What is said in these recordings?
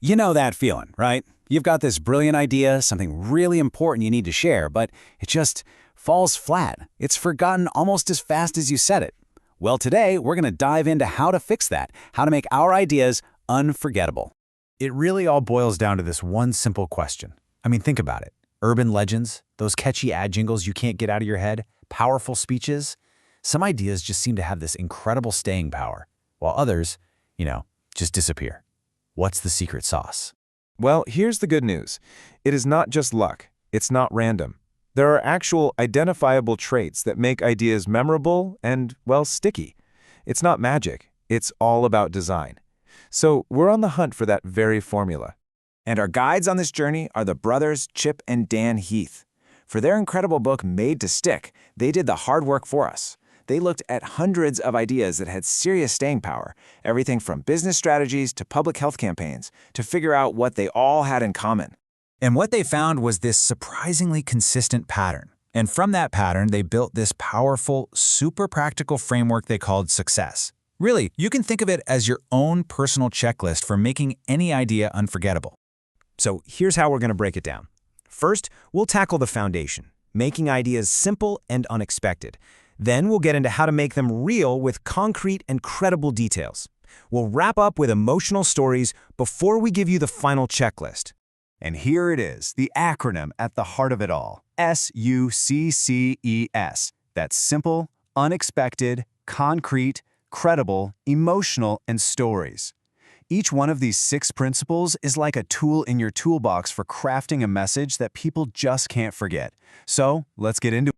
You know that feeling, right? You've got this brilliant idea, something really important you need to share, but it just falls flat. It's forgotten almost as fast as you said it. Well, today we're going to dive into how to fix that, how to make our ideas unforgettable. It really all boils down to this one simple question. I mean, think about it. Urban legends, those catchy ad jingles you can't get out of your head, powerful speeches. Some ideas just seem to have this incredible staying power, while others, just disappear. What's the secret sauce? Well, here's the good news. It is not just luck. It's not random. There are actual identifiable traits that make ideas memorable and, well, sticky. It's not magic. It's all about design. So we're on the hunt for that very formula. And our guides on this journey are the brothers Chip and Dan Heath. For their incredible book, Made to Stick, they did the hard work for us. They looked at hundreds of ideas that had serious staying power, everything from business strategies to public health campaigns, to figure out what they all had in common. And what they found was this surprisingly consistent pattern. And from that pattern, they built this powerful, super practical framework they called SUCCES. Really, you can think of it as your own personal checklist for making any idea unforgettable. So here's how we're going to break it down. First, we'll tackle the foundation, making ideas simple and unexpected. Then we'll get into how to make them real with concrete and credible details. We'll wrap up with emotional stories before we give you the final checklist. And here it is, the acronym at the heart of it all, S-U-C-C-E-S. That's simple, unexpected, concrete, credible, emotional, and stories. Each one of these 6 principles is like a tool in your toolbox for crafting a message that people just can't forget. So let's get into it.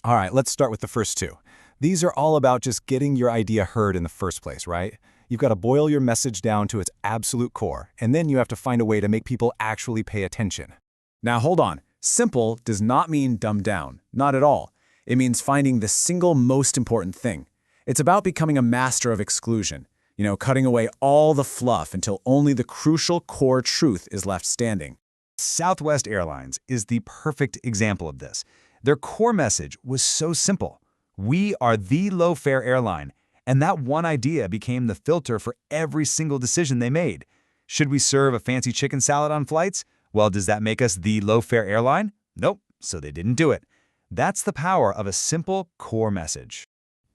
All right, let's start with the first 2. These are all about just getting your idea heard in the first place, right? You've got to boil your message down to its absolute core, and then you have to find a way to make people actually pay attention. Now hold on, simple does not mean dumbed down, not at all. It means finding the single most important thing. It's about becoming a master of exclusion, cutting away all the fluff until only the crucial core truth is left standing. Southwest Airlines is the perfect example of this. Their core message was so simple. We are the low-fare airline, and that one idea became the filter for every single decision they made. Should we serve a fancy chicken salad on flights? Well, does that make us the low-fare airline? Nope, so they didn't do it. That's the power of a simple core message.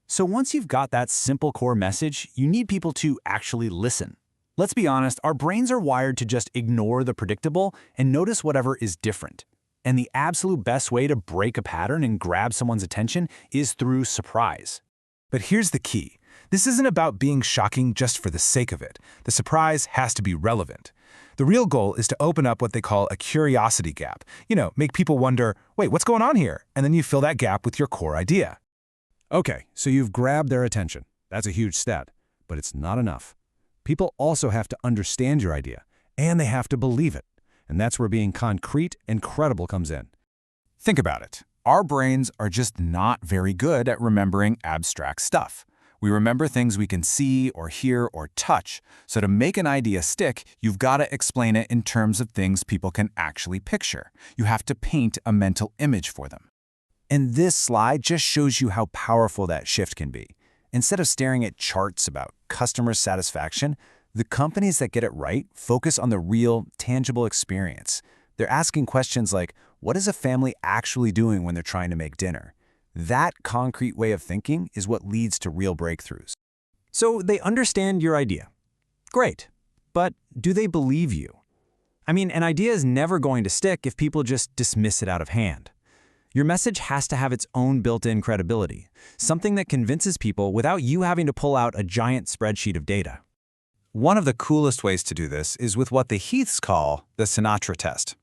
So once you've got that simple core message, you need people to actually listen. Let's be honest, our brains are wired to just ignore the predictable and notice whatever is different. And the absolute best way to break a pattern and grab someone's attention is through surprise. But here's the key. This isn't about being shocking just for the sake of it. The surprise has to be relevant. The real goal is to open up what they call a curiosity gap. Make people wonder, wait, what's going on here? And then you fill that gap with your core idea. Okay, so you've grabbed their attention. That's a huge stat, but it's not enough. People also have to understand your idea, and they have to believe it. And that's where being concrete and credible comes in. Think about it. Our brains are just not very good at remembering abstract stuff. We remember things we can see or hear or touch. So to make an idea stick, you've got to explain it in terms of things people can actually picture. You have to paint a mental image for them. And this slide just shows you how powerful that shift can be. Instead of staring at charts about customer satisfaction, the companies that get it right focus on the real, tangible experience. They're asking questions like, what is a family actually doing when they're trying to make dinner? That concrete way of thinking is what leads to real breakthroughs. So they understand your idea. Great. But do they believe you? I mean, an idea is never going to stick if people just dismiss it out of hand. Your message has to have its own built-in credibility, something that convinces people without you having to pull out a giant spreadsheet of data. One of the coolest ways to do this is with what the Heaths call the Sinatra test.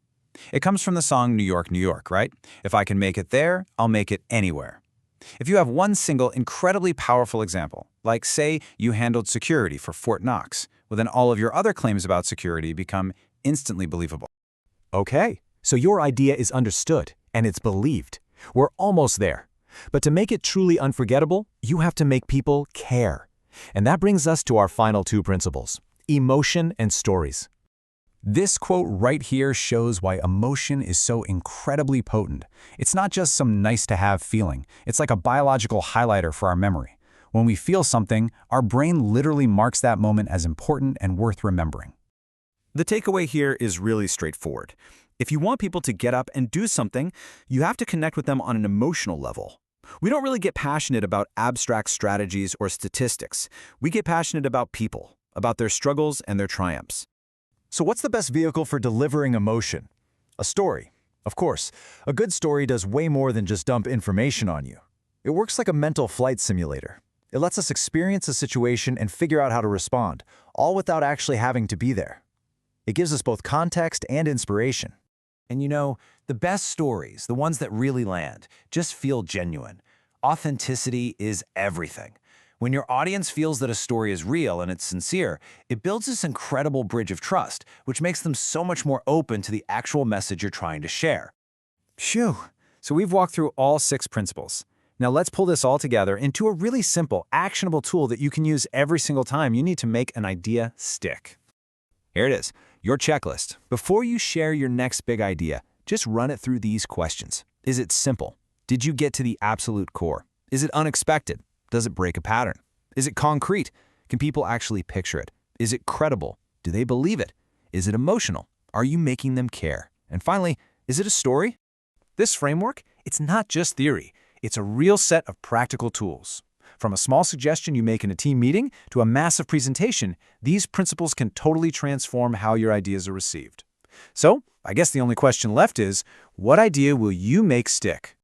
It comes from the song New York, New York, right? If I can make it there, I'll make it anywhere. If you have one single incredibly powerful example, like say you handled security for Fort Knox, well then all of your other claims about security become instantly believable. Okay, so your idea is understood and it's believed. We're almost there. But to make it truly unforgettable, you have to make people care. And that brings us to our final 2 principles, emotion and stories. This quote right here shows why emotion is so incredibly potent. It's not just some nice-to-have feeling. It's like a biological highlighter for our memory. When we feel something, our brain literally marks that moment as important and worth remembering. The takeaway here is really straightforward. If you want people to get up and do something, you have to connect with them on an emotional level. We don't really get passionate about abstract strategies or statistics. We get passionate about people, about their struggles and their triumphs. So what's the best vehicle for delivering emotion? A story. Of course, a good story does way more than just dump information on you. It works like a mental flight simulator. It lets us experience a situation and figure out how to respond, all without actually having to be there. It gives us both context and inspiration. And you know, the best stories, the ones that really land, just feel genuine. Authenticity is everything. When your audience feels that a story is real and it's sincere, it builds this incredible bridge of trust, which makes them so much more open to the actual message you're trying to share. Phew! So we've walked through all 6 principles. Now let's pull this all together into a really simple, actionable tool that you can use every single time you need to make an idea stick. Here it is, your checklist. Before you share your next big idea, just run it through these questions. Is it simple? Did you get to the absolute core? Is it unexpected? Does it break a pattern? Is it concrete? Can people actually picture it? Is it credible? Do they believe it? Is it emotional? Are you making them care? And finally, is it a story? This framework, it's not just theory. It's a real set of practical tools. From a small suggestion you make in a team meeting to a massive presentation, these principles can totally transform how your ideas are received. So, I guess the only question left is, what idea will you make stick?